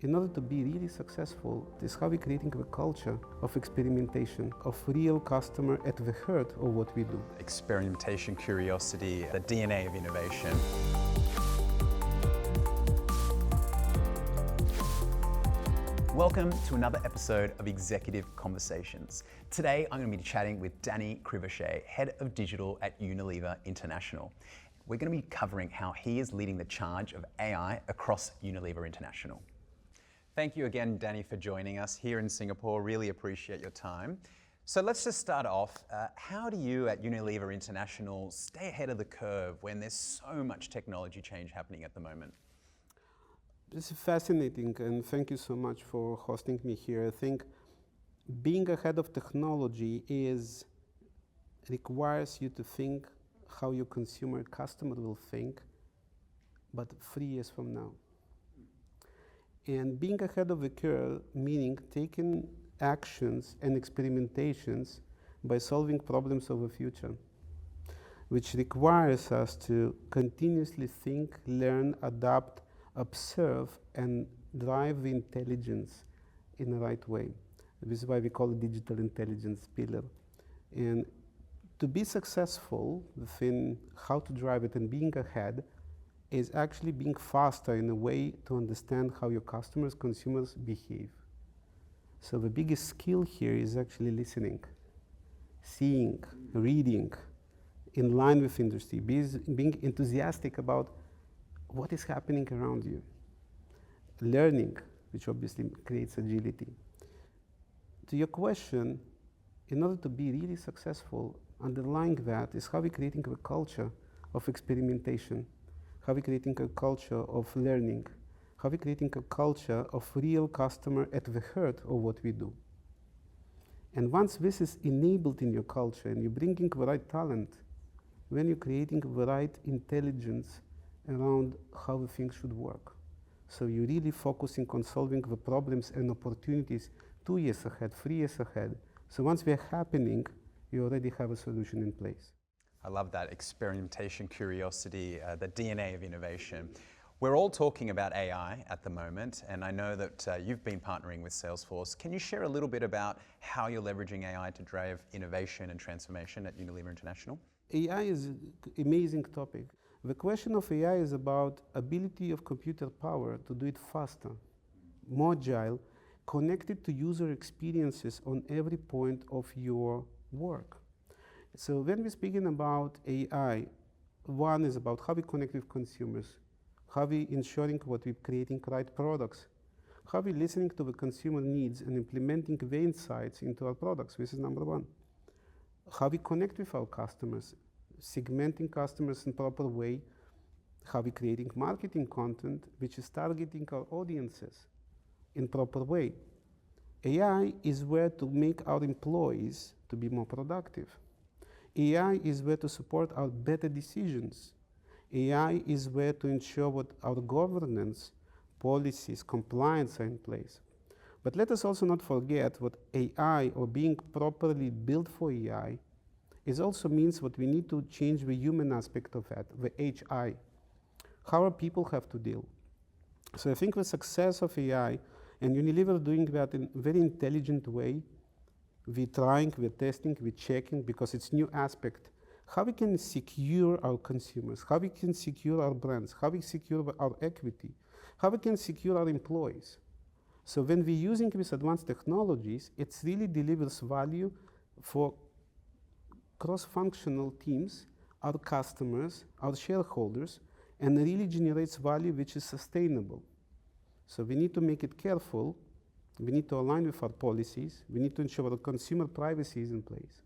In order to be really successful, it is how we're creating a culture of experimentation, of real customer at the heart of what we do. Experimentation, curiosity, the DNA of innovation. Welcome to another episode of Executive Conversations. Today, I'm going to be chatting with Dany Krivoshey, Head of Digital at Unilever International. We're going to be covering how he is leading the charge of AI across Unilever International. Thank you again, Dany, for joining us here in Singapore. Really appreciate your time. So let's just start off. How do you at Unilever International stay ahead of the curve when there's so much technology change happening at the moment? This is fascinating, and thank you so much for hosting me here. I think being ahead of technology requires you to think how your consumer customer will think, but 3 years from now. And being ahead of the curve, meaning taking actions and experimentations by solving problems of the future, which requires us to continuously think, learn, adapt, observe, and drive the intelligence in the right way. This is why we call it digital intelligence pillar. And to be successful within how to drive it and being ahead is actually being faster in a way to understand how your customers, consumers behave. So the biggest skill here is actually listening, seeing, reading, in line with industry, being enthusiastic about what is happening around you, learning, which obviously creates agility. To your question, in order to be really successful, underlying that is how we're creating a culture of experimentation, how we're creating a culture of learning, how we're creating a culture of real customer at the heart of what we do. And once this is enabled in your culture and you're bringing the right talent, when you're creating the right intelligence around how the things should work. So you're really focusing on solving the problems and opportunities 2 years ahead, 3 years ahead. So once they're happening, you already have a solution in place. I love that experimentation, curiosity, the DNA of innovation. We're all talking about AI at the moment, and I know that you've been partnering with Salesforce. Can you share a little bit about how you're leveraging AI to drive innovation and transformation at Unilever International? AI is an amazing topic. The question of AI is about ability of computer power to do it faster, more agile, connected to user experiences on every point of your work. So when we're speaking about AI, one is about how we connect with consumers, how we ensuring what we're creating right products, how we listening to the consumer needs and implementing the insights into our products. This is number one. How we connect with our customers, segmenting customers in proper way, how we creating marketing content which is targeting our audiences in proper way. AI is where to make our employees to be more productive. AI is where to support our better decisions. AI is where to ensure what our governance, policies, compliance are in place. But let us also not forget what AI or being properly built for AI is also means what we need to change the human aspect of that, the HI, how our people have to deal. So I think the success of AI and Unilever doing that in a very intelligent way, we're trying, we're testing, we're checking because it's new aspect. How we can secure our consumers, how we can secure our brands, how we secure our equity, how we can secure our employees. So when we're using these advanced technologies, it really delivers value for cross-functional teams, our customers, our shareholders, and really generates value which is sustainable. So we need to make it careful. We need to align with our policies. We need to ensure that consumer privacy is in place.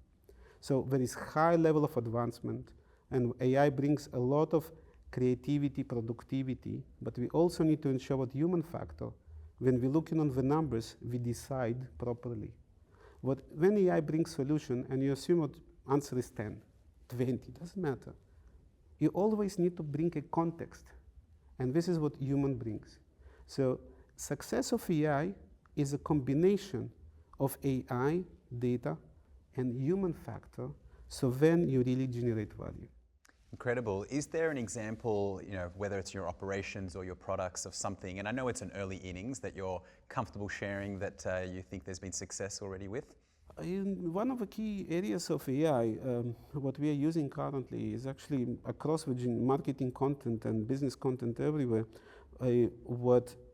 So there is high level of advancement, and AI brings a lot of creativity, productivity, but we also need to ensure what human factor. When we're looking on the numbers, we decide properly. When AI brings solution, and you assume what answer is 10, 20, doesn't matter. You always need to bring a context, and this is what human brings. So success of AI is a combination of AI, data, and human factor, so then you really generate value. Incredible. Is there an example, whether it's your operations or your products of something, and I know it's an early innings, that you're comfortable sharing that you think there's been success already with? One of the key areas of AI, what we are using currently is actually across the marketing content and business content everywhere.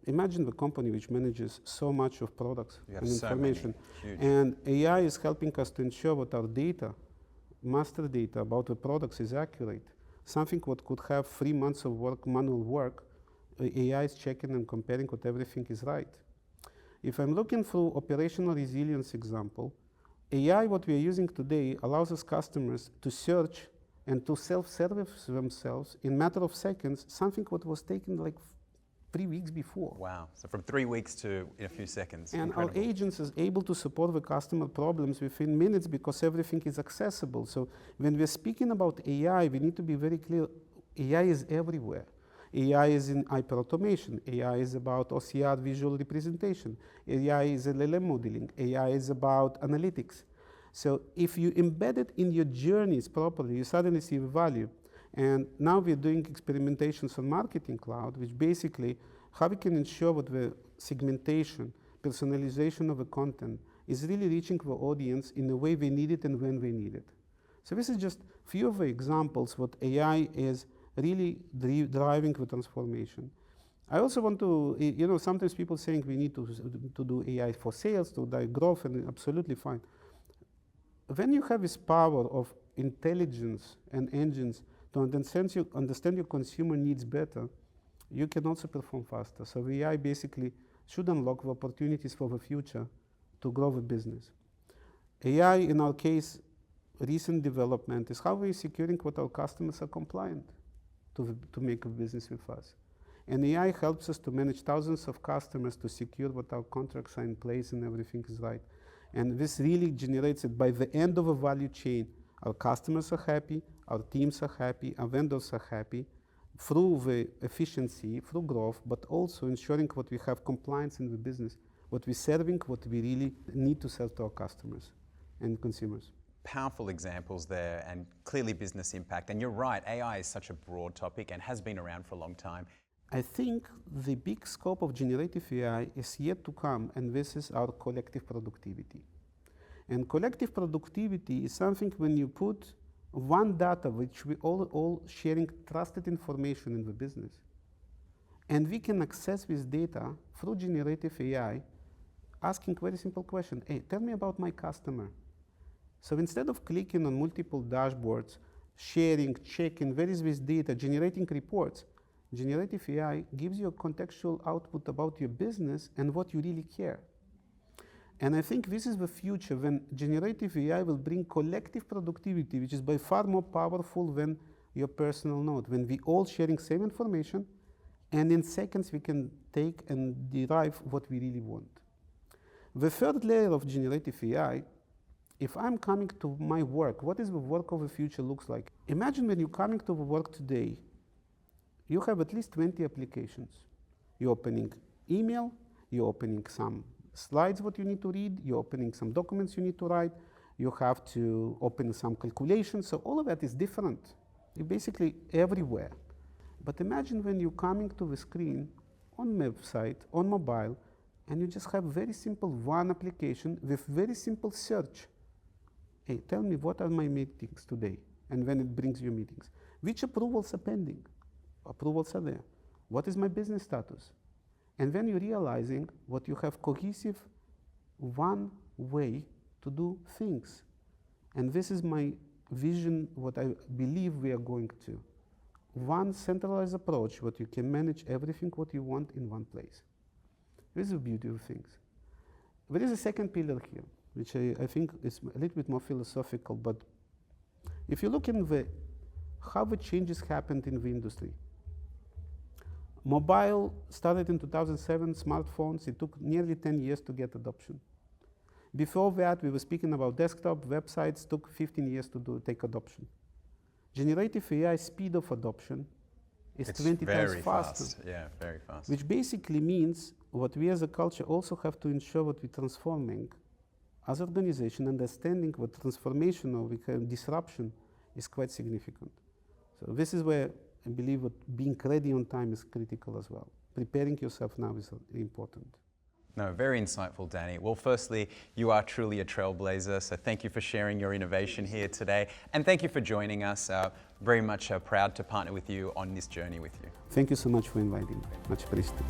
Imagine the company which manages so much of products and information, and AI is helping us to ensure that our data, master data about the products, is accurate. Something what could have 3 months of work, manual work, AI is checking and comparing that everything is right. If I'm looking through operational resilience example, AI, what we are using today, allows us customers to search and to self-service themselves in a matter of seconds, something what was taken like 3 weeks before. Wow, so from 3 weeks to in a few seconds. And Incredible. our agents is able to support the customer problems within minutes because everything is accessible. So when we're speaking about AI, we need to be very clear, AI is everywhere. AI is in hyperautomation. AI is about OCR visual representation. AI is LLM modeling. AI is about analytics. So if you embed it in your journeys properly, you suddenly see the value. And now we're doing experimentations on Marketing Cloud, which basically how we can ensure that the segmentation, personalization of the content is really reaching the audience in the way we need it and when we need it. So this is just a few of the examples what AI is really driving the transformation. I also want to, sometimes people saying we need to do AI for sales, to drive growth, and absolutely fine. When you have this power of intelligence and engines to understand your consumer needs better, you can also perform faster. So AI basically should unlock the opportunities for the future to grow the business. AI, in our case, recent development is how we're securing what our customers are compliant to make a business with us. And AI helps us to manage thousands of customers to secure that our contracts are in place and everything is right. And this really generates it by the end of a value chain. Our customers are happy, our teams are happy, our vendors are happy through the efficiency, through growth, but also ensuring that we have compliance in the business, what we're serving, what we really need to sell to our customers and consumers. Powerful examples there and clearly business impact. And you're right, AI is such a broad topic and has been around for a long time. I think the big scope of generative AI is yet to come, and this is our collective productivity. And collective productivity is something when you put one data, which we all sharing trusted information in the business, and we can access this data through generative AI, asking very simple question, hey, tell me about my customer. So instead of clicking on multiple dashboards, sharing, checking, where is this data, generating reports, generative AI gives you a contextual output about your business and what you really care. And I think this is the future when generative AI will bring collective productivity, which is by far more powerful than your personal note, when we all sharing same information, and in seconds we can take and derive what we really want. The third layer of generative AI, if I'm coming to my work, what is the work of the future looks like? Imagine when you're coming to the work today, you have at least 20 applications. You're opening email, you're opening some slides what you need to read, you're opening some documents you need to write, you have to open some calculations, so all of that is different. You're basically everywhere. But imagine when you're coming to the screen on website, on mobile, and you just have very simple one application with very simple search. Hey, tell me what are my meetings today, and when it brings you meetings. Which approvals are pending? Approvals are there. What is my business status? And then you're realizing what you have cohesive one way to do things. And this is my vision, what I believe we are going to. One centralized approach, what you can manage everything what you want in one place. This is the beauty of things. There is a second pillar here, which I think is a little bit more philosophical, but if you look in how the changes happened in the industry. Mobile started in 2007, smartphones, it took nearly 10 years to get adoption. Before that, we were speaking about desktop, websites, took 15 years to take adoption. Generative AI speed of adoption is 20 times faster. Yeah, very fast. Which basically means what we as a culture also have to ensure what we're transforming as an organization, understanding what transformation or disruption is quite significant. So this is where I believe that being ready on time is critical as well. Preparing yourself now is important. No, very insightful, Dany. Well, firstly, you are truly a trailblazer, so thank you for sharing your innovation here today. And thank you for joining us. Very much proud to partner with you on this journey with you. Thank you so much for inviting me. Much appreciated.